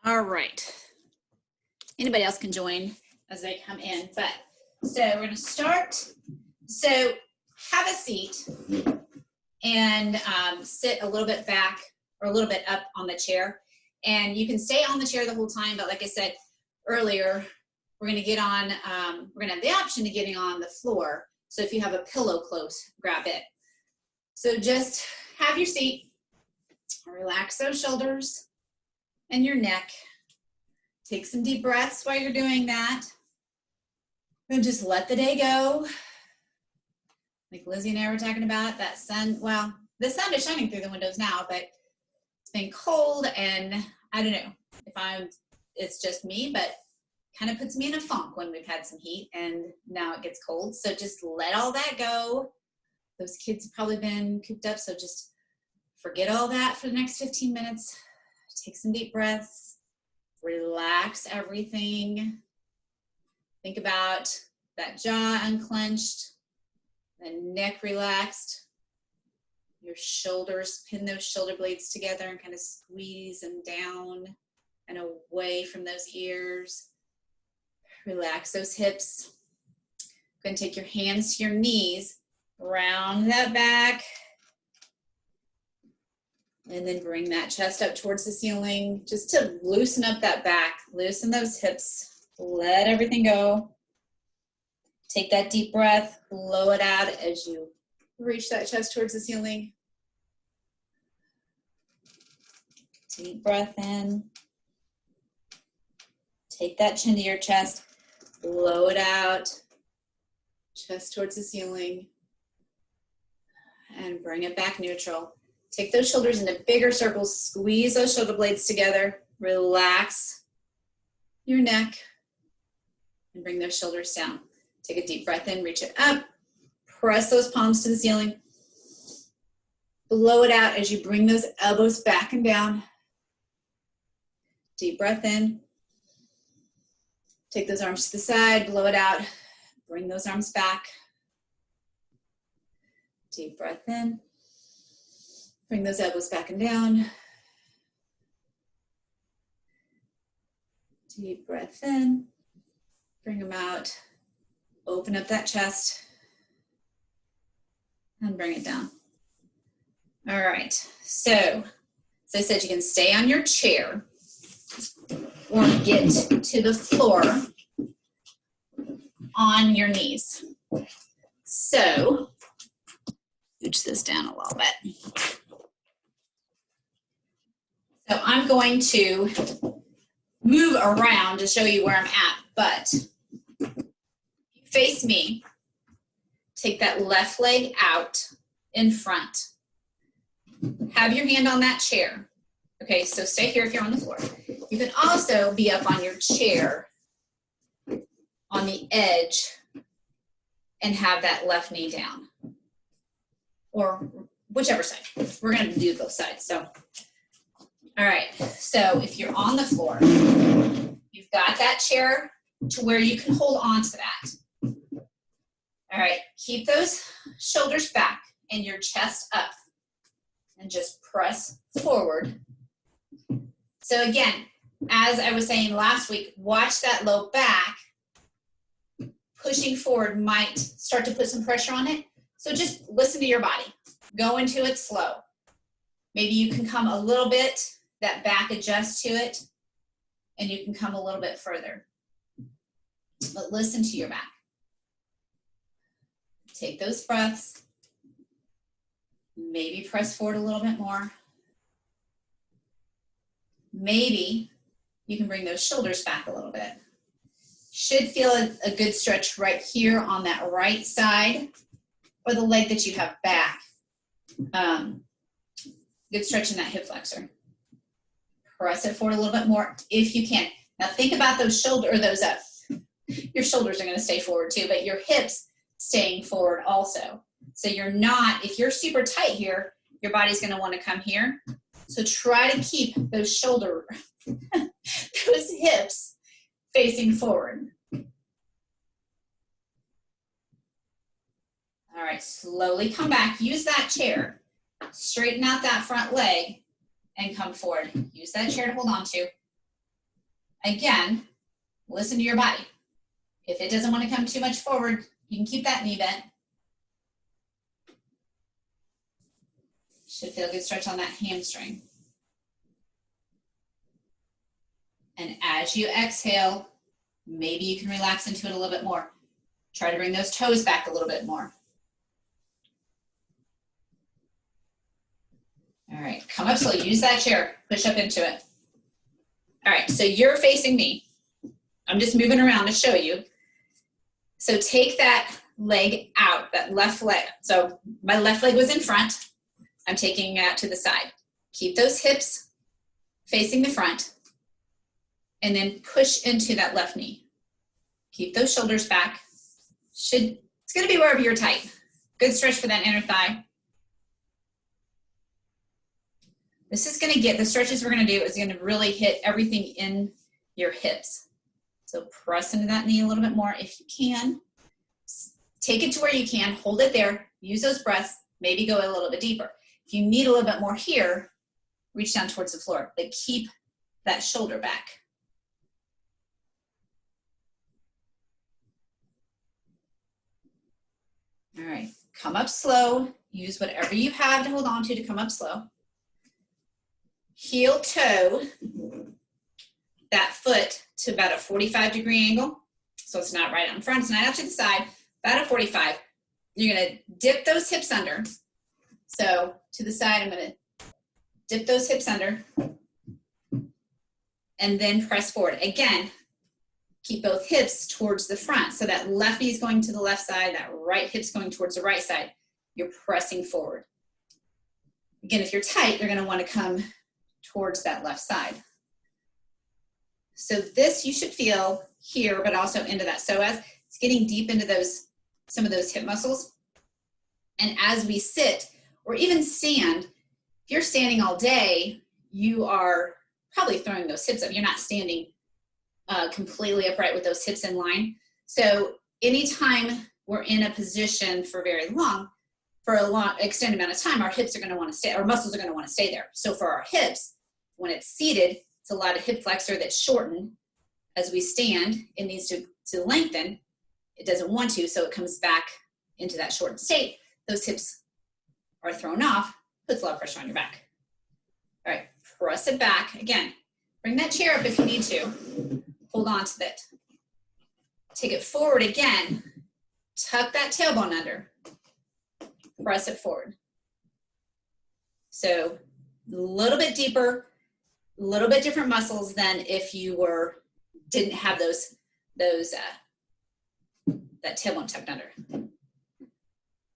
All right. Anybody else can join as they come in. But so we're going to start. So have a seat and sit a little bit back or a little bit up on the chair. And you can stay on the chair the whole time. But like I said earlier, we're going to get on, we're going to have the option of getting on the floor. So if you have a pillow close, grab it. So just have your seat, relax those shoulders and your neck. Take some deep breaths while you're doing that. And just let the day go. Like Lizzie and I were talking about, that sun, well, the sun is shining through the windows now, but it's been cold and I don't know if it's just me, but kind of puts me in a funk when we've had some heat and now it gets cold. So just let all that go. Those kids have probably been cooped up, so just forget all that for the next 15 minutes. Take some deep breaths, relax everything. Think about that jaw unclenched, the neck relaxed, your shoulders, pin those shoulder blades together and kind of squeeze them down and away from those ears. Relax those hips. Go and take your hands to your knees, round that back, and then bring that chest up towards the ceiling just to loosen up that back, loosen those hips, let everything go. Take that deep breath, blow it out as you reach that chest towards the ceiling. Deep breath in. Take that chin to your chest, blow it out, chest towards the ceiling, and bring it back neutral. Take those shoulders into bigger circles, squeeze those shoulder blades together, relax your neck, and bring those shoulders down. Take a deep breath in, reach it up, press those palms to the ceiling, blow it out as you bring those elbows back and down. Deep breath in, take those arms to the side, blow it out, bring those arms back. Deep breath in, bring those elbows back and down. Deep breath in, bring them out. Open up that chest and bring it down. All right, so as I said, you can stay on your chair or get to the floor on your knees. So, scooch this down a little bit. So I'm going to move around to show you where I'm at, but face me, take that left leg out in front. Have your hand on that chair. Okay, so stay here if you're on the floor. You can also be up on your chair on the edge and have that left knee down. Or whichever side. We're going to do both sides. So, all right, so if you're on the floor, you've got that chair to where you can hold on to that. All right, keep those shoulders back and your chest up and just press forward. So again, as I was saying last week, watch that low back. Pushing forward might start to put some pressure on it. So just listen to your body. Go into it slow. Maybe you can come a little bit, that back adjusts to it, and you can come a little bit further. But listen to your back. Take those breaths. Maybe press forward a little bit more. Maybe you can bring those shoulders back a little bit. Should feel a good stretch right here on that right side or the leg that you have back. Good stretch in that hip flexor. Press it forward a little bit more if you can. Now think about those your shoulders are going to stay forward too, but your hips staying forward also. So you're not, if you're super tight here, your body's going to want to come here. So try to keep those those hips facing forward. All right, slowly come back. Use that chair. Straighten out that front leg and come forward. Use that chair to hold on to. again, listen to your body. If it doesn't want to come too much forward, you can keep that knee bent. Should feel a good stretch on that hamstring. And as you exhale, maybe you can relax into it a little bit more. Try to bring those toes back a little bit more. All right, come up slowly. Use that chair. Push up into it. All right, so you're facing me. I'm just moving around to show you. So take that leg out, that left leg. So my left leg was in front. I'm taking it out to the side. Keep those hips facing the front and then push into that left knee. Keep those shoulders back. It's gonna be wherever you're tight. Good stretch for that inner thigh. This is gonna get, the stretches we're gonna do is gonna really hit everything in your hips. So press into that knee a little bit more if you can. Take it to where you can, hold it there, use those breaths, maybe go a little bit deeper. If you need a little bit more here, reach down towards the floor, but keep that shoulder back. All right, come up slow. Use whatever you have to hold on to come up slow. Heel toe that foot to about a 45-degree angle. So it's not right out in front, it's not out to the side, about a 45. You're gonna dip those hips under. So to the side, I'm gonna dip those hips under and then press forward. Again, keep both hips towards the front. So that left knee is going to the left side, that right hip's going towards the right side. You're pressing forward. Again, if you're tight, you're gonna wanna come towards that left side. So this you should feel here, but also into that psoas. It's getting deep into some of those hip muscles. And as we sit, or even stand, if you're standing all day, you are probably throwing those hips up. You're not standing completely upright with those hips in line. So anytime we're in a position for very long, for a long extended amount of time, our hips are gonna wanna stay, our muscles are gonna wanna stay there. So for our hips, when it's seated, it's a lot of hip flexor that's shortened. As we stand, it needs to lengthen. It doesn't want to, so it comes back into that shortened state. Those hips are thrown off, puts a lot of pressure on your back. All right, press it back. Again, bring that chair up if you need to. Hold on to that. Take it forward again. Tuck that tailbone under. Press it forward. So a little bit deeper, a little bit different muscles than if you didn't have that tailbone tucked under.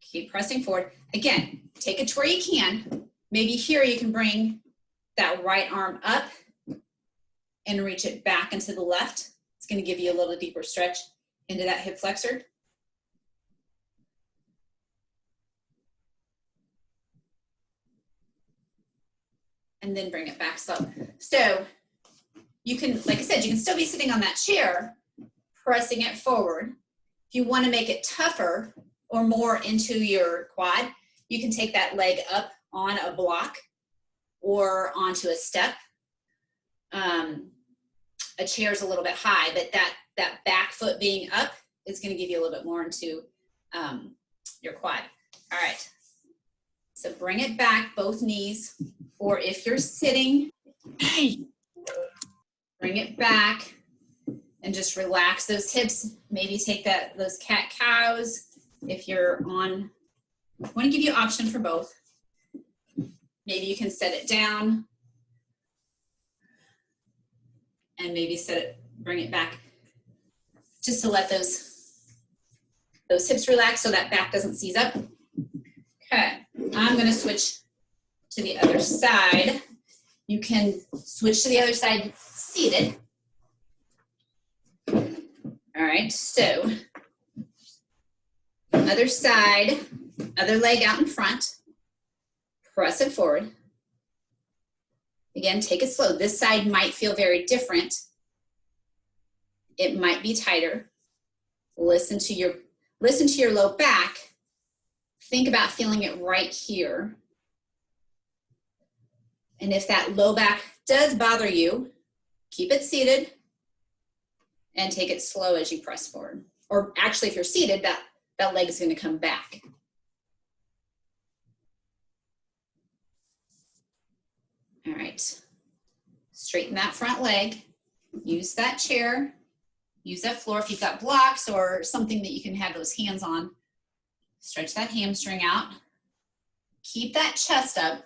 Keep pressing forward. Again, take it to where you can. Maybe here you can bring that right arm up and reach it back into the left. It's gonna give you a little deeper stretch into that hip flexor. And then bring it back slow. So you can, like I said, you can still be sitting on that chair, pressing it forward. If you want to make it tougher or more into your quad, you can take that leg up on a block or onto a step. A chair is a little bit high, but that back foot being up is going to give you a little bit more into your quad. All right. So bring it back, both knees, or if you're sitting, bring it back and just relax those hips. Maybe take those cat-cows. If you're on, I want to give you an option for both. Maybe you can set it down and maybe bring it back just to let those hips relax so that back doesn't seize up. Okay, I'm gonna switch to the other side. You can switch to the other side seated. All right, so other side, other leg out in front, press it forward. Again, take it slow. This side might feel very different. It might be tighter. Listen to your low back. Think about feeling it right here. And if that low back does bother you, keep it seated, and take it slow as you press forward. Or actually, if you're seated, that leg is going to come back. All right. Straighten that front leg. Use that chair. Use that floor. If you've got blocks or something that you can have those hands on, stretch that hamstring out. Keep that chest up.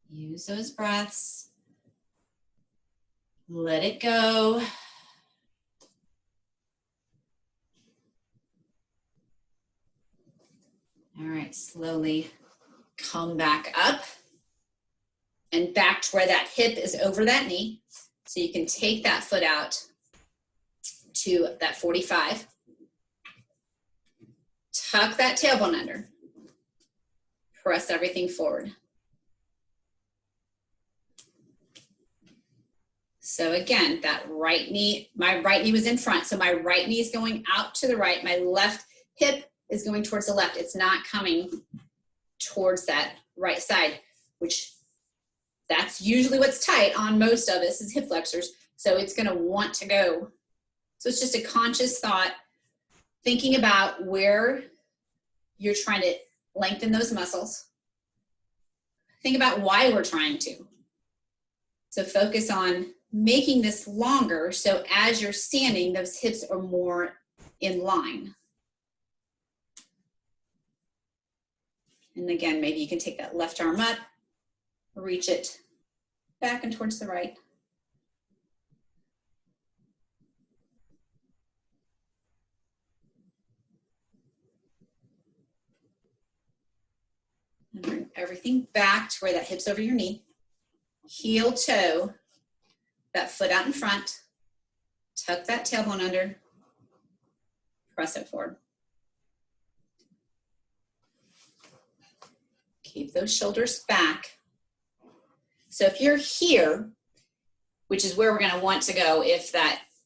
Use those breaths. Let it go. All right, slowly come back up and back to where that hip is over that knee. So you can take that foot out to that 45. Tuck that tailbone under. Press everything forward. So again, that right knee, my right knee was in front, so my right knee is going out to the right. My left hip is going towards the left. It's not coming towards that right side, which that's usually what's tight on most of us is hip flexors. So it's going to want to go. So it's just a conscious thought, thinking about where you're trying to lengthen those muscles. Think about why we're trying to. So focus on making this longer so as you're standing, those hips are more in line. And again, maybe you can take that left arm up, reach it back and towards the right. And bring everything back to where that hip's over your knee. Heel toe, that foot out in front. Tuck that tailbone under. Press it forward. Keep those shoulders back. So if you're here, which is where we're going to want to go,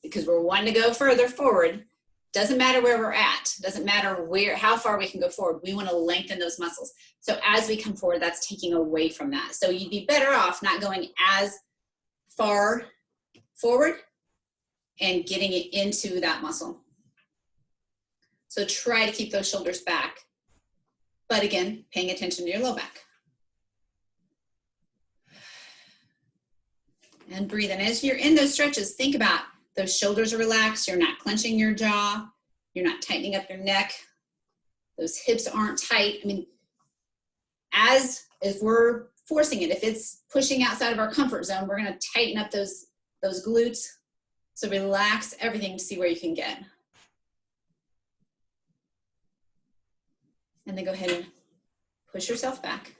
because we're wanting to go further forward, doesn't matter where we're at, doesn't matter how far we can go forward, we want to lengthen those muscles. So as we come forward, that's taking away from that. So you'd be better off not going as far forward and getting it into that muscle. So try to keep those shoulders back. But again, paying attention to your low back. And breathe. And as you're in those stretches, think about those shoulders are relaxed. You're not clenching your jaw. You're not tightening up your neck. Those hips aren't tight. I mean, if we're forcing it, if it's pushing outside of our comfort zone, we're going to tighten up those glutes. So relax everything to see where you can get. And then go ahead and push yourself back.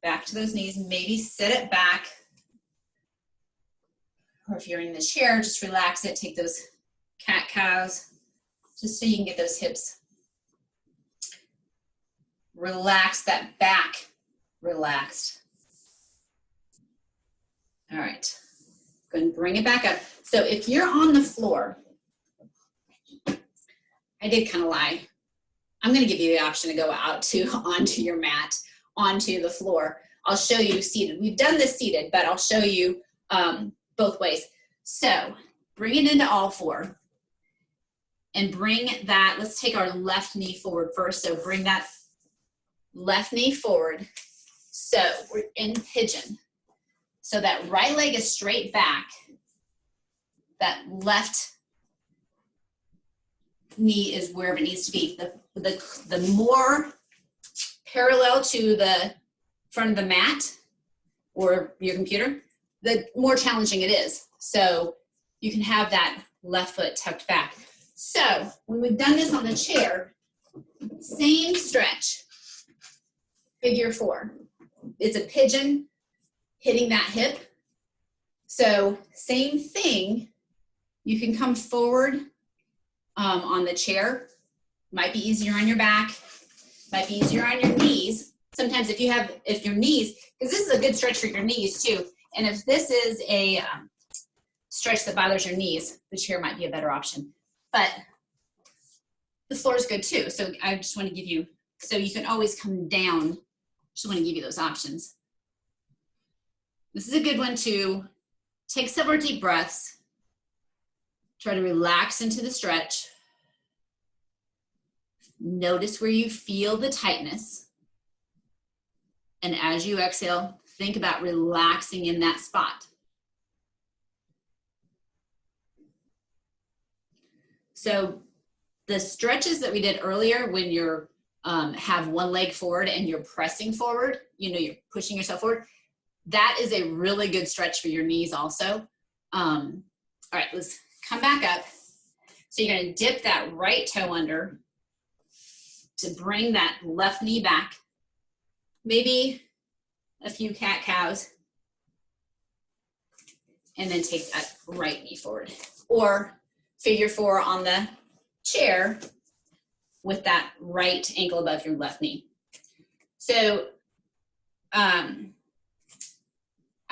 Back to those knees. Maybe sit it back. Or if you're in the chair, just relax it. Take those cat-cows, just so you can get those hips. Relax that back, relaxed. All right, go ahead and bring it back up. So if you're on the floor, I did kind of lie. I'm going to give you the option to go out onto your mat, onto the floor. I'll show you seated. We've done this seated, but I'll show you both ways. So bring it into all four and bring that, let's take our left knee forward first. So bring that left knee forward. So we're in pigeon. So that right leg is straight back. That left knee is wherever it needs to be. The more parallel to the front of the mat or your computer, the more challenging it is. So you can have that left foot tucked back. So when we've done this on the chair, same stretch, figure four. It's a pigeon hitting that hip. So same thing, you can come forward on the chair. Might be easier on your back, might be easier on your knees. Sometimes if your knees, because this is a good stretch for your knees too, and if this is a stretch that bothers your knees, the chair might be a better option. But the floor is good too. So I just want to give you, so you can always come down Just want to give you those options. This is a good one to take several deep breaths. Try to relax into the stretch. Notice where you feel the tightness. And as you exhale, think about relaxing in that spot. So the stretches that we did earlier when you're have one leg forward and you're pressing forward, you know, you're pushing yourself forward, that is a really good stretch for your knees also. All right, let's come back up. So you're gonna dip that right toe under to bring that left knee back. Maybe a few cat-cows. And then take that right knee forward. Or figure 4 on the chair with that right ankle above your left knee. So I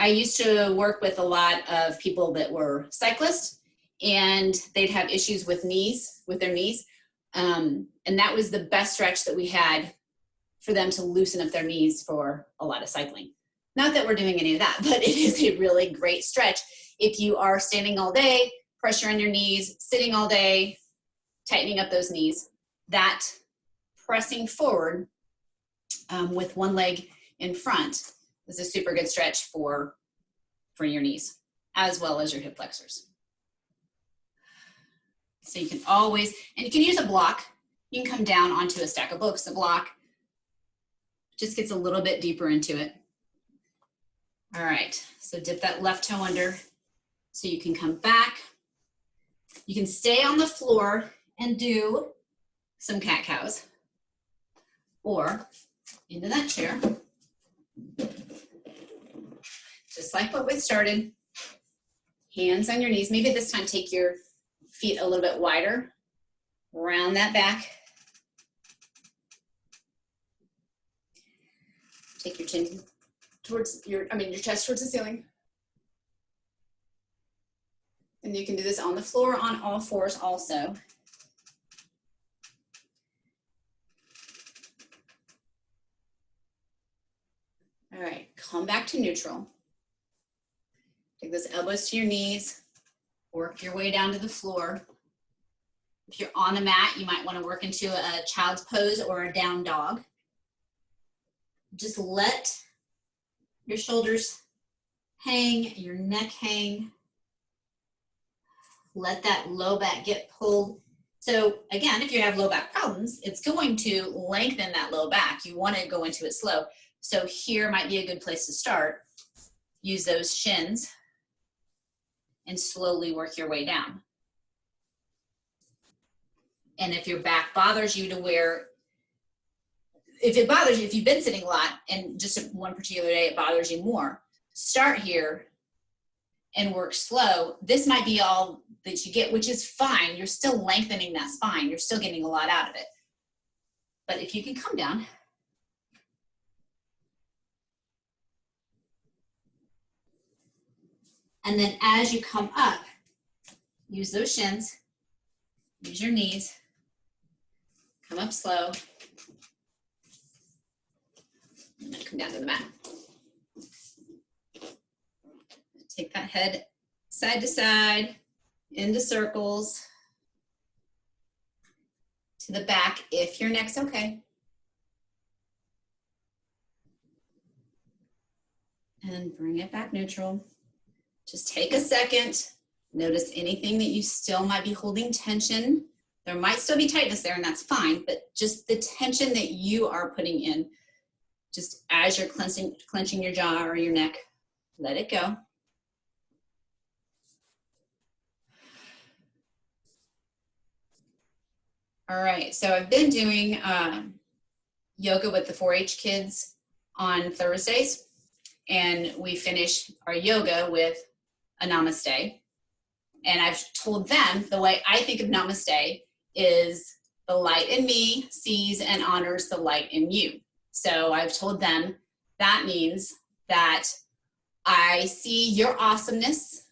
used to work with a lot of people that were cyclists, and they'd have issues with their knees. And that was the best stretch that we had for them to loosen up their knees for a lot of cycling. Not that we're doing any of that, but it is a really great stretch. If you are standing all day, pressure on your knees, sitting all day, tightening up those knees, that pressing forward with one leg in front is a super good stretch for your knees, as well as your hip flexors. So you can always, and you can use a block. You can come down onto a stack of books, a block. Just gets a little bit deeper into it. All right, so dip that left toe under so you can come back. You can stay on the floor and do some cat-cows, or into that chair. Just like what we started. Hands on your knees. Maybe this time take your feet a little bit wider. Round that back. Take your chin towards your chest towards the ceiling. And you can do this on the floor, on all fours also. All right, come back to neutral. Take those elbows to your knees. Work your way down to the floor. If you're on a mat, you might want to work into a child's pose or a down dog. Just let your shoulders hang, your neck hang. Let that low back get pulled. So again, if you have low back problems, it's going to lengthen that low back. You want to go into it slow. So here might be a good place to start. Use those shins and slowly work your way down. And if your back bothers you to where, if it bothers you, if you've been sitting a lot and just one particular day it bothers you more, start here and work slow. This might be all that you get, which is fine. You're still lengthening that spine. You're still getting a lot out of it. But if you can come down. And then as you come up, use those shins, use your knees, come up slow, and then come down to the mat. Take that head side to side, into circles, to the back if your neck's okay. And bring it back neutral. Just take a second, notice anything that you still might be holding tension. There might still be tightness there, and that's fine, but just the tension that you are putting in, just as you're clenching your jaw or your neck, let it go. All right, so I've been doing yoga with the 4-H kids on Thursdays, and we finish our yoga with a namaste. And I've told them the way I think of namaste is the light in me sees and honors the light in you. So I've told them that means that I see your awesomeness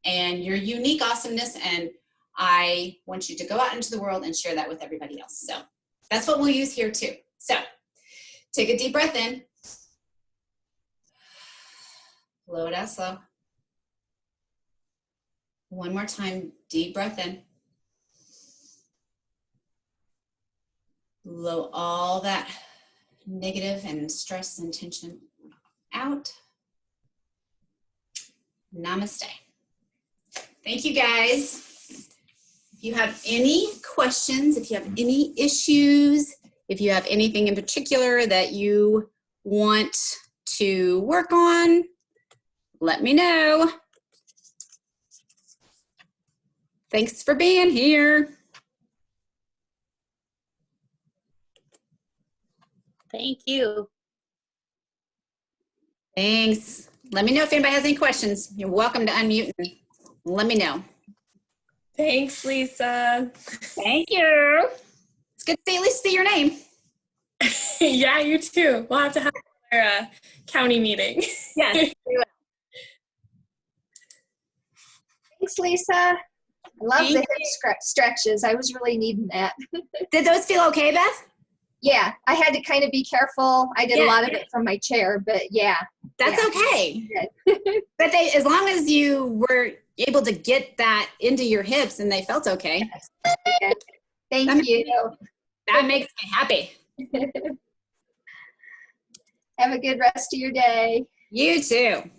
and your unique awesomeness, and I want you to go out into the world and share that with everybody else. So that's what we'll use here too. So take a deep breath in. Blow it out slow. One more time, deep breath in. Blow all that negative and stress and tension out. Namaste. Thank you, guys. If you have any questions, if you have any issues, if you have anything in particular that you want to work on, let me know. Thanks for being here. Thank you. Thanks. Let me know if anybody has any questions. You're welcome to unmute and let me know. Thanks, Lisa. Thank you. It's good to see, at least see your name. Yeah, you too. We'll have to have another county meeting. Yes. Thanks, Lisa. I love the hip stretches. I was really needing that. Did those feel okay, Beth? Yeah, I had to kind of be careful. I did a lot of it from my chair, but yeah. That's okay. But they, as long as you were able to get that into your hips and they felt okay. Yes. Thank you. That makes me happy. Have a good rest of your day. You too.